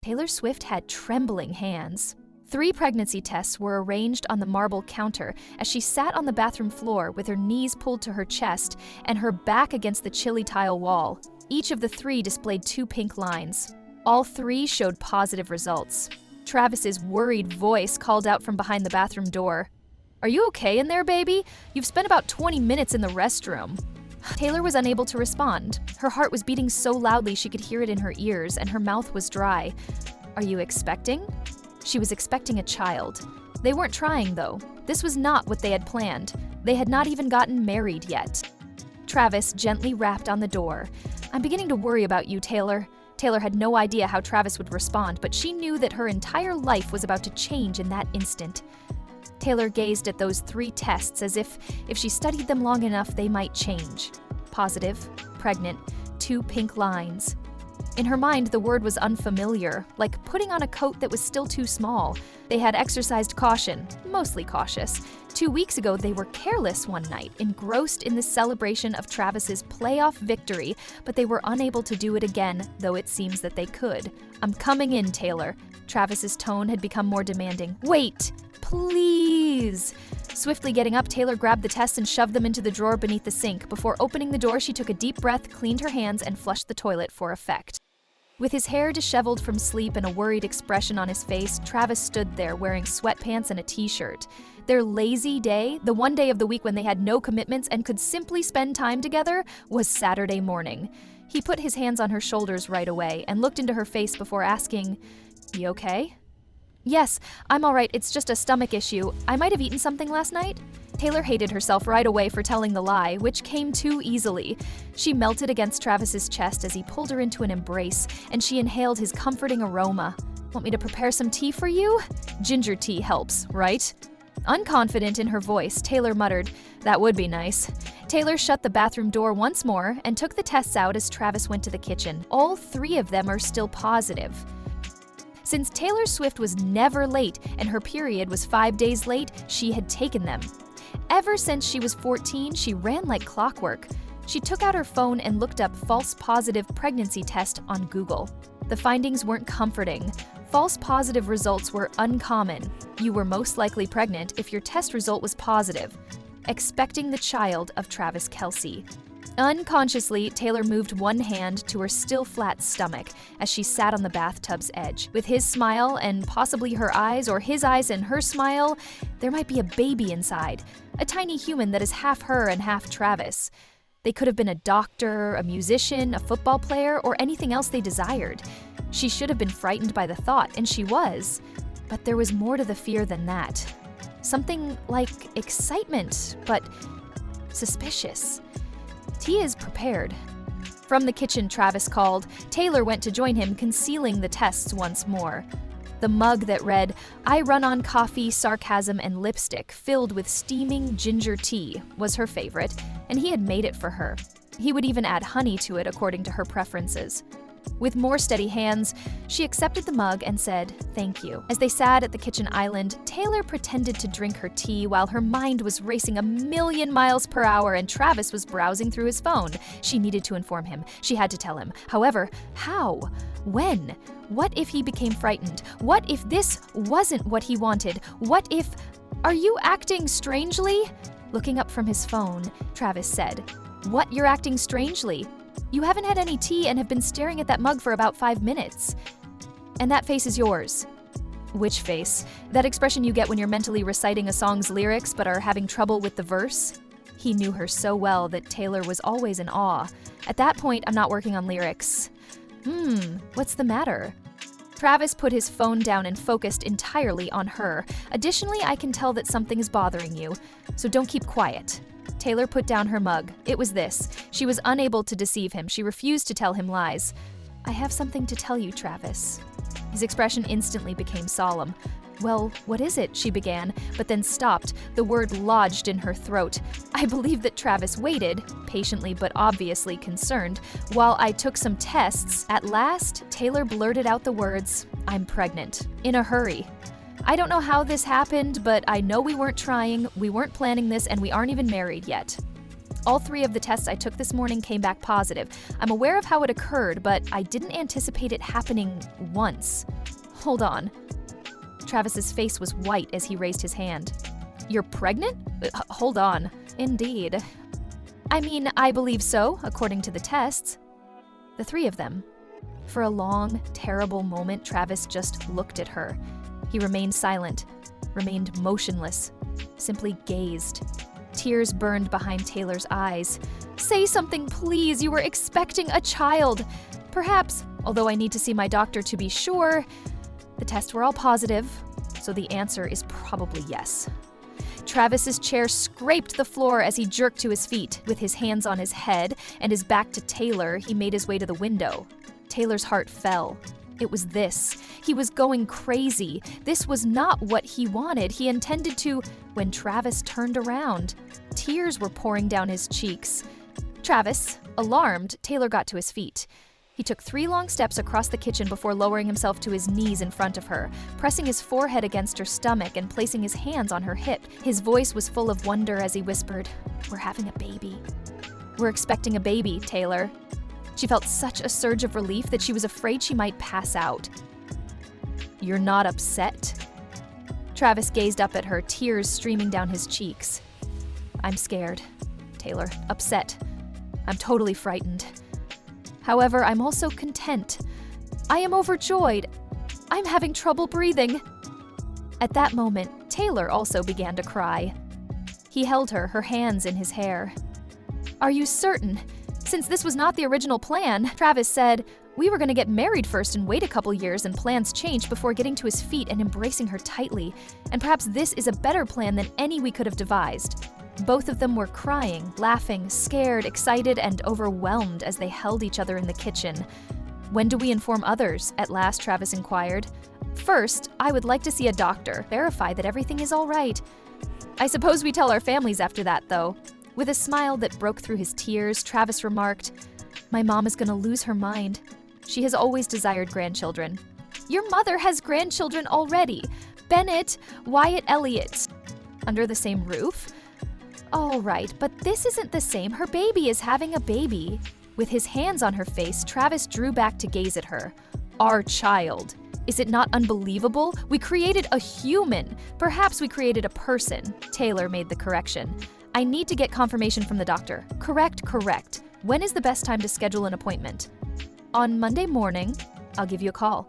Taylor Swift had trembling hands. 3 pregnancy tests were arranged on the marble counter as she sat on the bathroom floor with her knees pulled to her chest and her back against the chilly tile wall. Each of the 3 displayed 2 pink lines. All 3 showed positive results. Travis's worried voice called out from behind the bathroom door. "Are you okay in there, baby? You've spent about 20 minutes in the restroom." Taylor was unable to respond. Her heart was beating so loudly she could hear it in her ears, and her mouth was dry. "Are you expecting?" She was expecting a child. They weren't trying, though. This was not what they had planned. They had not even gotten married yet. Travis gently rapped on the door. "I'm beginning to worry about you, Taylor." Taylor had no idea how Travis would respond, but she knew that her entire life was about to change in that instant. Taylor gazed at those 3 tests as if she studied them long enough, they might change. Positive, pregnant, 2 pink lines. In her mind, the word was unfamiliar, like putting on a coat that was still too small. They had exercised caution, mostly cautious. 2 weeks ago, they were careless one night, engrossed in the celebration of Travis's playoff victory, but they were unable to do it again, though it seems that they could. "I'm coming in, Taylor." Travis's tone had become more demanding. "Wait! Please!" Swiftly getting up, Taylor grabbed the tests and shoved them into the drawer beneath the sink. Before opening the door, she took a deep breath, cleaned her hands, and flushed the toilet for effect. With his hair disheveled from sleep and a worried expression on his face, Travis stood there wearing sweatpants and a t-shirt. Their lazy day, the one day of the week when they had no commitments and could simply spend time together, was Saturday morning. He put his hands on her shoulders right away and looked into her face before asking, "You okay?" "Yes, I'm all right. It's just a stomach issue. I might have eaten something last night." Taylor hated herself right away for telling the lie, which came too easily. She melted against Travis's chest as he pulled her into an embrace, and she inhaled his comforting aroma. "Want me to prepare some tea for you? Ginger tea helps, right?" Unconfident in her voice, Taylor muttered, "That would be nice." Taylor shut the bathroom door once more and took the tests out as Travis went to the kitchen. All 3 of them are still positive. Since Taylor Swift was never late and her period was 5 days late, she had taken them. Ever since she was 14, she ran like clockwork. She took out her phone and looked up false positive pregnancy test on Google. The findings weren't comforting. False positive results were uncommon. You were most likely pregnant if your test result was positive, expecting the child of Travis Kelce. Unconsciously, Taylor moved one hand to her still flat stomach as she sat on the bathtub's edge. With his smile and possibly her eyes, or his eyes and her smile, there might be a baby inside, a tiny human that is half her and half Travis. They could have been a doctor, a musician, a football player, or anything else they desired. She should have been frightened by the thought, and she was. But there was more to the fear than that. Something like excitement, but suspicious. "Tea is prepared." From the kitchen, Travis called. Taylor went to join him, concealing the tests once more. The mug that read, "I run on coffee, sarcasm, and lipstick, filled with steaming ginger tea," was her favorite, and he had made it for her. He would even add honey to it according to her preferences. With more steady hands, she accepted the mug and said, "Thank you." As they sat at the kitchen island, Taylor pretended to drink her tea while her mind was racing a million miles per hour and Travis was browsing through his phone. She needed to inform him. She had to tell him. However, how? When? What if he became frightened? What if this wasn't what he wanted? What if... "Are you acting strangely?" Looking up from his phone, Travis said, "What, you're acting strangely? You haven't had any tea and have been staring at that mug for about 5 minutes. And that face is yours." "Which face? That expression you get when you're mentally reciting a song's lyrics but are having trouble with the verse?" He knew her so well that Taylor was always in awe. "At that point, I'm not working on lyrics." What's the matter?" Travis put his phone down and focused entirely on her. "Additionally, I can tell that something is bothering you, so don't keep quiet." Taylor put down her mug. It was this. She was unable to deceive him. She refused to tell him lies. "I have something to tell you, Travis." His expression instantly became solemn. "Well, what is it?" she began, but then stopped. The word lodged in her throat. I believe that Travis waited, patiently but obviously concerned, while I took some tests. At last, Taylor blurted out the words, "I'm pregnant," in a hurry. "I don't know how this happened, but I know we weren't trying, we weren't planning this, and we aren't even married yet." All 3 of the tests I took this morning came back positive. I'm aware of how it occurred, but I didn't anticipate it happening once. Hold on. Travis's face was white as he raised his hand. You're pregnant? Hold on. Indeed. I mean, I believe so, according to the tests. The 3 of them. For a long, terrible moment, Travis just looked at her. He remained silent, remained motionless, simply gazed. Tears burned behind Taylor's eyes. Say something, please. You were expecting a child. Perhaps, although I need to see my doctor to be sure. The tests were all positive, so the answer is probably yes. Travis's chair scraped the floor as he jerked to his feet. With his hands on his head and his back to Taylor, he made his way to the window. Taylor's heart fell. It was this. He was going crazy. This was not what he wanted. He intended to, when Travis turned around. Tears were pouring down his cheeks. Travis, alarmed, Taylor got to his feet. He took 3 long steps across the kitchen before lowering himself to his knees in front of her, pressing his forehead against her stomach and placing his hands on her hip. His voice was full of wonder as he whispered, "We're having a baby. We're expecting a baby, Taylor." She felt such a surge of relief that she was afraid she might pass out. "You're not upset?" Travis gazed up at her, tears streaming down his cheeks. "I'm scared, Taylor. Upset. I'm totally frightened. However, I'm also content. I am overjoyed. I'm having trouble breathing." At that moment, Taylor also began to cry. He held her hands in his hair. "Are you certain? Since this was not the original plan," Travis said, "we were going to get married first and wait a couple years, and plans changed before getting to his feet and embracing her tightly. And perhaps this is a better plan than any we could have devised." Both of them were crying, laughing, scared, excited, and overwhelmed as they held each other in the kitchen. "When do we inform others?" at last Travis inquired. "First, I would like to see a doctor, verify that everything is all right. I suppose we tell our families after that, though." With a smile that broke through his tears, Travis remarked, "My mom is going to lose her mind. She has always desired grandchildren." "Your mother has grandchildren already. Bennett, Wyatt Elliott." "Under the same roof?" "All right, but this isn't the same. Her baby is having a baby." With his hands on her face, Travis drew back to gaze at her. "Our child. Is it not unbelievable? We created a human. Perhaps we created a person." Taylor made the correction. "I need to get confirmation from the doctor." Correct. When is the best time to schedule an appointment?" "On Monday morning. I'll give you a call."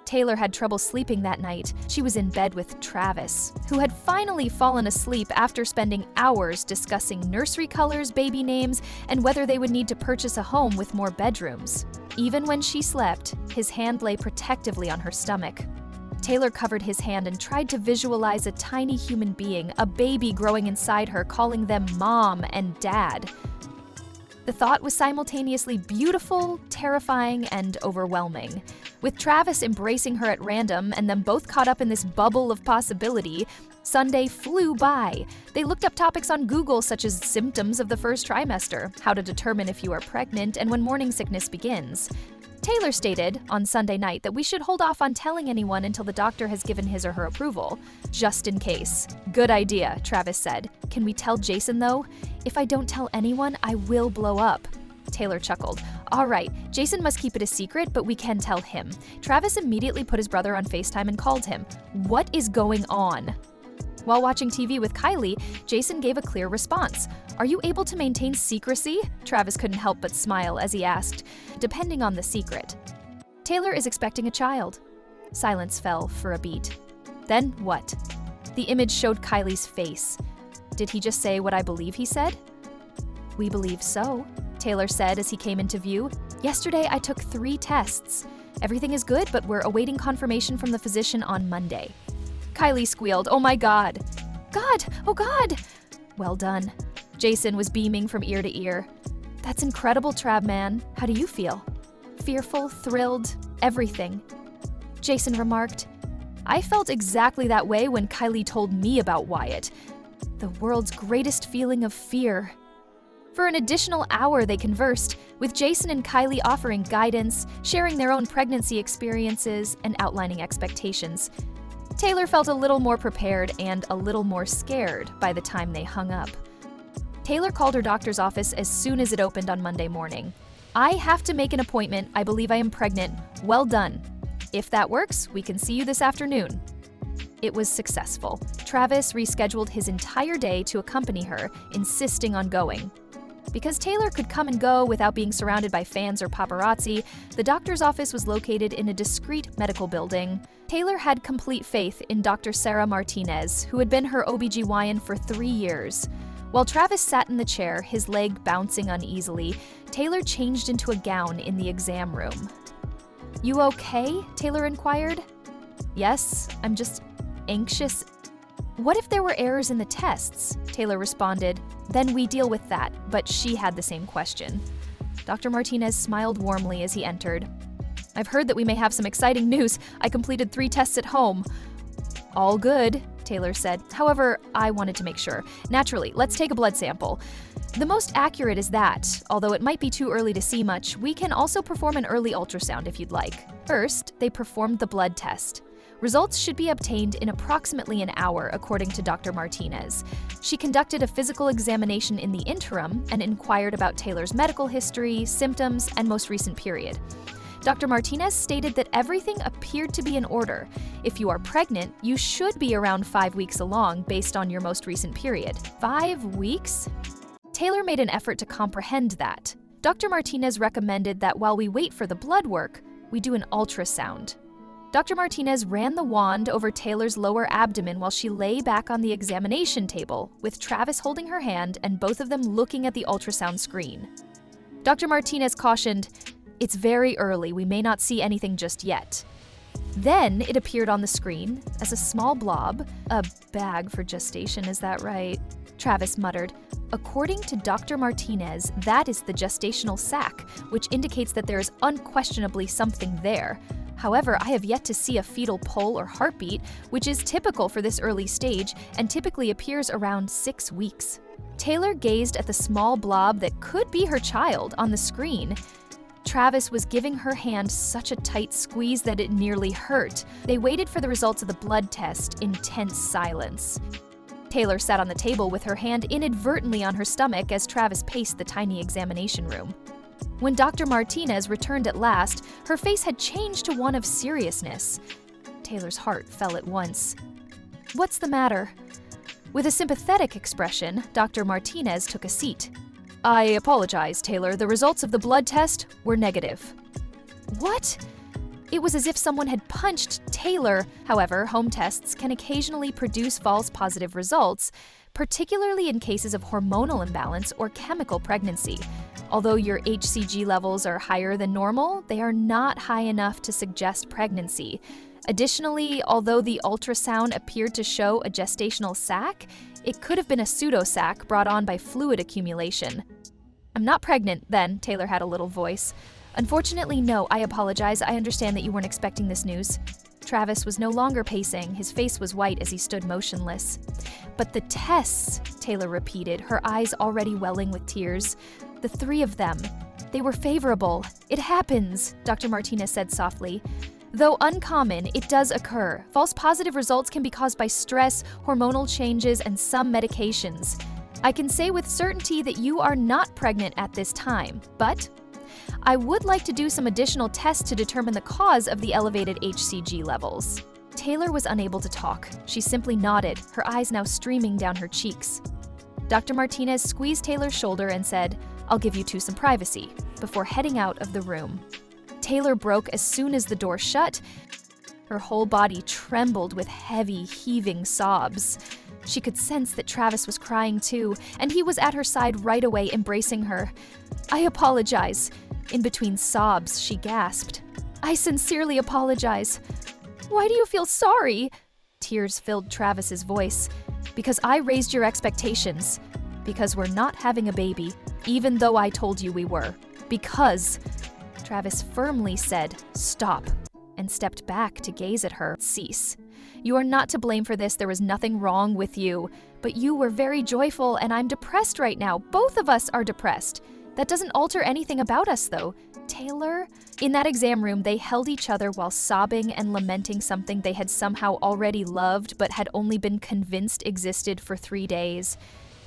Taylor had trouble sleeping that night. She was in bed with Travis, who had finally fallen asleep after spending hours discussing nursery colors, baby names, and whether they would need to purchase a home with more bedrooms. Even when she slept, his hand lay protectively on her stomach. Taylor covered his hand and tried to visualize a tiny human being, a baby growing inside her, calling them Mom and Dad. The thought was simultaneously beautiful, terrifying, and overwhelming. With Travis embracing her at random and them both caught up in this bubble of possibility, Sunday flew by. They looked up topics on Google such as symptoms of the first trimester, how to determine if you are pregnant, and when morning sickness begins. Taylor stated on Sunday night that we should hold off on telling anyone until the doctor has given his or her approval, just in case. "Good idea," Travis said. "Can we tell Jason, though? If I don't tell anyone, I will blow up." Taylor chuckled. "All right, Jason must keep it a secret, but we can tell him." Travis immediately put his brother on FaceTime and called him. "What is going on?" While watching TV with Kylie, Jason gave a clear response. "Are you able to maintain secrecy?" Travis couldn't help but smile as he asked, "Depending on the secret." "Taylor is expecting a child." Silence fell for a beat. "Then what?" The image showed Kylie's face. "Did he just say what I believe he said?" "We believe so," Taylor said as he came into view. "Yesterday I took 3 tests. Everything is good, but we're awaiting confirmation from the physician on Monday." Kylie squealed, "Oh my God." "God, oh God." "Well done." Jason was beaming from ear to ear. "That's incredible, Trav man. How do you feel?" "Fearful, thrilled, everything." Jason remarked, "I felt exactly that way when Kylie told me about Wyatt. The world's greatest feeling of fear." For an additional hour they conversed, with Jason and Kylie offering guidance, sharing their own pregnancy experiences, and outlining expectations. Taylor felt a little more prepared and a little more scared by the time they hung up. Taylor called her doctor's office as soon as it opened on Monday morning. "I have to make an appointment. I believe I am pregnant. Well done. If that works, we can see you this afternoon." It was successful. Travis rescheduled his entire day to accompany her, insisting on going. Because Taylor could come and go without being surrounded by fans or paparazzi, the doctor's office was located in a discreet medical building. Taylor had complete faith in Dr. Sarah Martinez, who had been her OBGYN for 3 years. While Travis sat in the chair, his leg bouncing uneasily, Taylor changed into a gown in the exam room. "You okay?" Taylor inquired. "Yes, I'm just anxious." "What if there were errors in the tests?" Taylor responded. "Then we deal with that," but she had the same question. Dr. Martinez smiled warmly as he entered. "I've heard that we may have some exciting news. I completed 3 tests at home." "All good," Taylor said. "However, I wanted to make sure. Naturally, let's take a blood sample. The most accurate is that, although it might be too early to see much, we can also perform an early ultrasound if you'd like." First, they performed the blood test. Results should be obtained in approximately an hour, according to Dr. Martinez. She conducted a physical examination in the interim and inquired about Taylor's medical history, symptoms, and most recent period. Dr. Martinez stated that everything appeared to be in order. If you are pregnant, you should be around 5 weeks along based on your most recent period. 5 weeks? Taylor made an effort to comprehend that. Dr. Martinez recommended that while we wait for the blood work, we do an ultrasound. Dr. Martinez ran the wand over Taylor's lower abdomen while she lay back on the examination table, with Travis holding her hand and both of them looking at the ultrasound screen. Dr. Martinez cautioned, "It's very early, we may not see anything just yet." Then it appeared on the screen as a small blob. "A bag for gestation, is that right?" Travis muttered. "According to Dr. Martinez, that is the gestational sac, which indicates that there is unquestionably something there. However, I have yet to see a fetal pulse or heartbeat, which is typical for this early stage and typically appears around 6 weeks." Taylor gazed at the small blob that could be her child on the screen. Travis was giving her hand such a tight squeeze that it nearly hurt. They waited for the results of the blood test in tense silence. Taylor sat on the table with her hand inadvertently on her stomach as Travis paced the tiny examination room. When Dr. Martinez returned at last, her face had changed to one of seriousness. Taylor's heart fell at once. "What's the matter?" With a sympathetic expression, Dr. Martinez took a seat. "I apologize, Taylor. The results of the blood test were negative." "What?" It was as if someone had punched Taylor. However, home tests can occasionally produce false positive results, particularly in cases of hormonal imbalance or chemical pregnancy. Although your HCG levels are higher than normal, they are not high enough to suggest pregnancy. Additionally, although the ultrasound appeared to show a gestational sac, it could have been a pseudosac brought on by fluid accumulation. "I'm not pregnant, then," Taylor had a little voice. "Unfortunately, no, I apologize. I understand that you weren't expecting this news." Travis was no longer pacing. His face was white as he stood motionless. "But the tests," Taylor repeated, her eyes already welling with tears. "The 3 of them. They were favorable. It happens," Dr. Martinez said softly. "Though uncommon, it does occur. False positive results can be caused by stress, hormonal changes, and some medications. I can say with certainty that you are not pregnant at this time, but I would like to do some additional tests to determine the cause of the elevated HCG levels." Taylor was unable to talk. She simply nodded, her eyes now streaming down her cheeks. Dr. Martinez squeezed Taylor's shoulder and said, "I'll give you 2 some privacy," before heading out of the room. Taylor broke as soon as the door shut. Her whole body trembled with heavy, heaving sobs. She could sense that Travis was crying too, and he was at her side right away, embracing her. "I apologize." In between sobs, she gasped, "I sincerely apologize." "Why do you feel sorry?" Tears filled Travis's voice. "Because I raised your expectations. Because we're not having a baby, even though I told you we were. Because..." Travis firmly said, "Stop," and stepped back to gaze at her. "Cease. You are not to blame for this. There was nothing wrong with you. But you were very joyful, and I'm depressed right now. Both of us are depressed. That doesn't alter anything about us, though. Taylor?" In that exam room, they held each other while sobbing and lamenting something they had somehow already loved but had only been convinced existed for 3 days.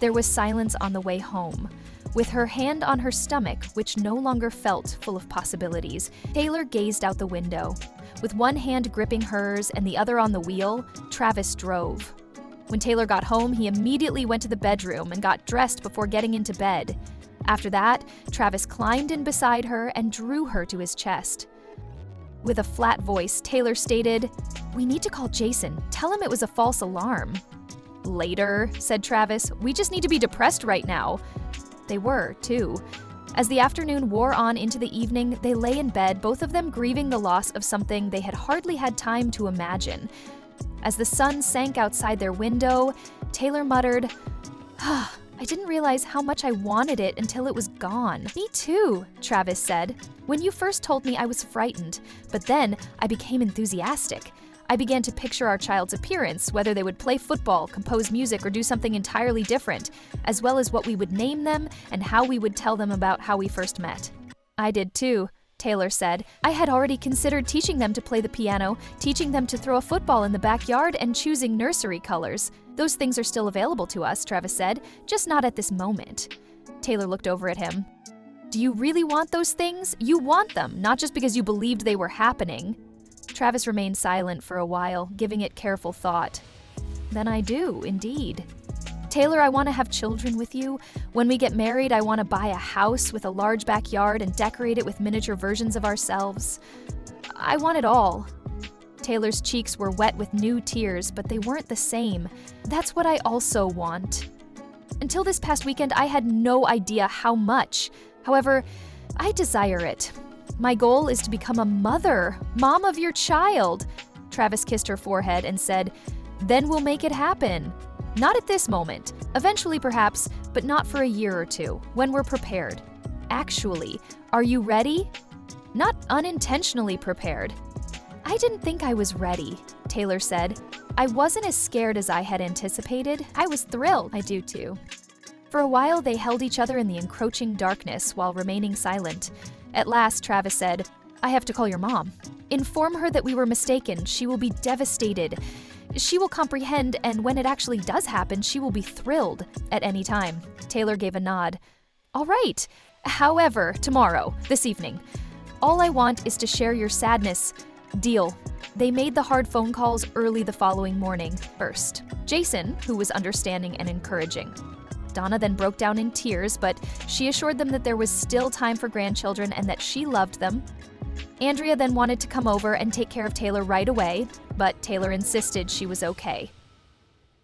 There was silence on the way home. With her hand on her stomach, which no longer felt full of possibilities, Taylor gazed out the window. With one hand gripping hers and the other on the wheel, Travis drove. When Taylor got home, he immediately went to the bedroom and got dressed before getting into bed. After that, Travis climbed in beside her and drew her to his chest. With a flat voice, Taylor stated, "We need to call Jason. Tell him it was a false alarm." "Later," said Travis. "We just need to be depressed right now." They were, too. As the afternoon wore on into the evening, they lay in bed, both of them grieving the loss of something they had hardly had time to imagine. As the sun sank outside their window, Taylor muttered, "I didn't realize how much I wanted it until it was gone." "Me too," Travis said. "When you first told me, I was frightened, but then I became enthusiastic. I began to picture our child's appearance, whether they would play football, compose music, or do something entirely different, as well as what we would name them and how we would tell them about how we first met." "I did too," Taylor said. "I had already considered teaching them to play the piano, teaching them to throw a football in the backyard, and choosing nursery colors. Those things are still available to us," Travis said, "just not at this moment." Taylor looked over at him. "Do you really want those things? You want them, not just because you believed they were happening." Travis remained silent for a while, giving it careful thought. "Then I do, indeed. Taylor, I want to have children with you. When we get married, I want to buy a house with a large backyard and decorate it with miniature versions of ourselves. I want it all." Taylor's cheeks were wet with new tears, but they weren't the same. "That's what I also want. Until this past weekend, I had no idea how much. However, I desire it. My goal is to become a mother, mom of your child." Travis kissed her forehead and said, "Then we'll make it happen. Not at this moment. Eventually, perhaps, but not for a year or two, when we're prepared. Actually, are you ready?" "Not unintentionally prepared." "I didn't think I was ready," Taylor said. "I wasn't as scared as I had anticipated. I was thrilled." "I do too." For a while, they held each other in the encroaching darkness while remaining silent. At last, Travis said, "I have to call your mom. Inform her that we were mistaken. She will be devastated. She will comprehend, and when it actually does happen, she will be thrilled at any time." Taylor gave a nod. "All right. However, tomorrow, this evening. All I want is to share your sadness. Deal." They made the hard phone calls early the following morning. First, Jason, who was understanding and encouraging. Donna then broke down in tears, but she assured them that there was still time for grandchildren and that she loved them. Andrea then wanted to come over and take care of Taylor right away, but Taylor insisted she was okay.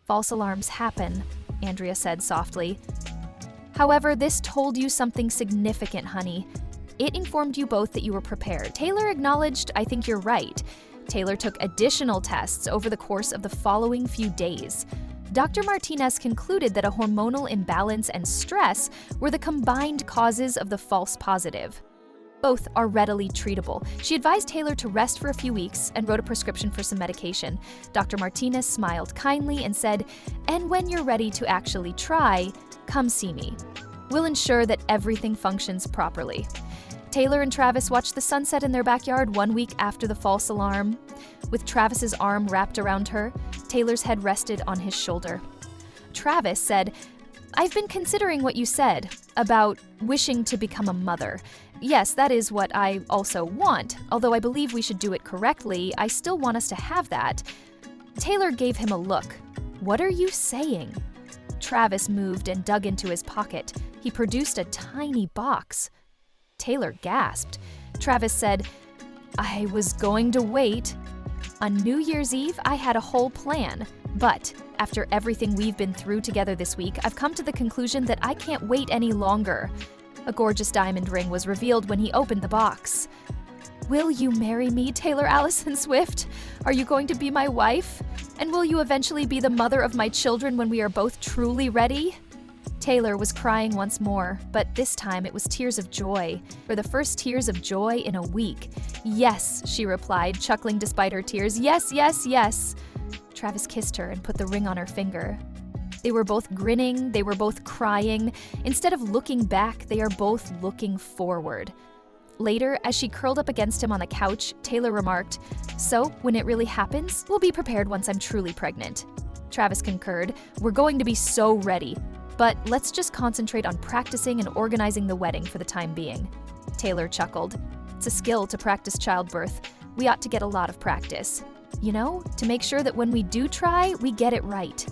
"False alarms happen," Andrea said softly. "However, this told you something significant, honey. It informed you both that you were prepared." Taylor acknowledged, "I think you're right." Taylor took additional tests over the course of the following few days. Dr. Martinez concluded that a hormonal imbalance and stress were the combined causes of the false positive. Both are readily treatable. She advised Taylor to rest for a few weeks and wrote a prescription for some medication. Dr. Martinez smiled kindly and said, "And when you're ready to actually try, come see me. We'll ensure that everything functions properly." Taylor and Travis watched the sunset in their backyard 1 week after the false alarm. With Travis's arm wrapped around her, Taylor's head rested on his shoulder. Travis said, "I've been considering what you said about wishing to become a mother. Yes, that is what I also want. Although I believe we should do it correctly, I still want us to have that." Taylor gave him a look. "What are you saying?" Travis moved and dug into his pocket. He produced a tiny box. Taylor gasped. Travis said, "I was going to wait. On New Year's Eve, I had a whole plan. But after everything we've been through together this week, I've come to the conclusion that I can't wait any longer." A gorgeous diamond ring was revealed when he opened the box. "Will you marry me, Taylor Allison Swift? Are you going to be my wife? And will you eventually be the mother of my children when we are both truly ready?" Taylor was crying once more, but this time it was tears of joy. For the first tears of joy in a week. "Yes," she replied, chuckling despite her tears. "Yes, yes, yes." Travis kissed her and put the ring on her finger. They were both grinning, they were both crying. Instead of looking back, they are both looking forward. Later, as she curled up against him on the couch, Taylor remarked, "So, when it really happens, we'll be prepared once I'm truly pregnant." Travis concurred, "We're going to be so ready." But let's just concentrate on practicing and organizing the wedding for the time being." Taylor chuckled. "It's a skill to practice childbirth. We ought to get a lot of practice. You know, to make sure that when we do try, we get it right."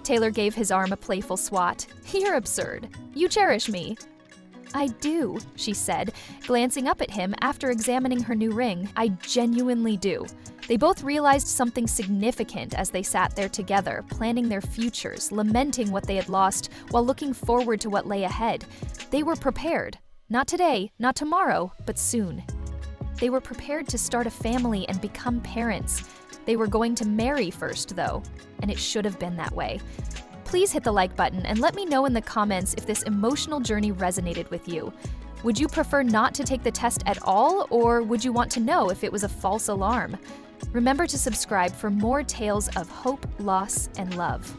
Taylor gave his arm a playful swat. "You're absurd. You cherish me." "I do," she said, glancing up at him after examining her new ring. "I genuinely do." They both realized something significant as they sat there together, planning their futures, lamenting what they had lost, while looking forward to what lay ahead. They were prepared. Not today, not tomorrow, but soon. They were prepared to start a family and become parents. They were going to marry first, though, and it should have been that way. Please hit the like button and let me know in the comments if this emotional journey resonated with you. Would you prefer not to take the test at all, or would you want to know if it was a false alarm? Remember to subscribe for more tales of hope, loss, and love.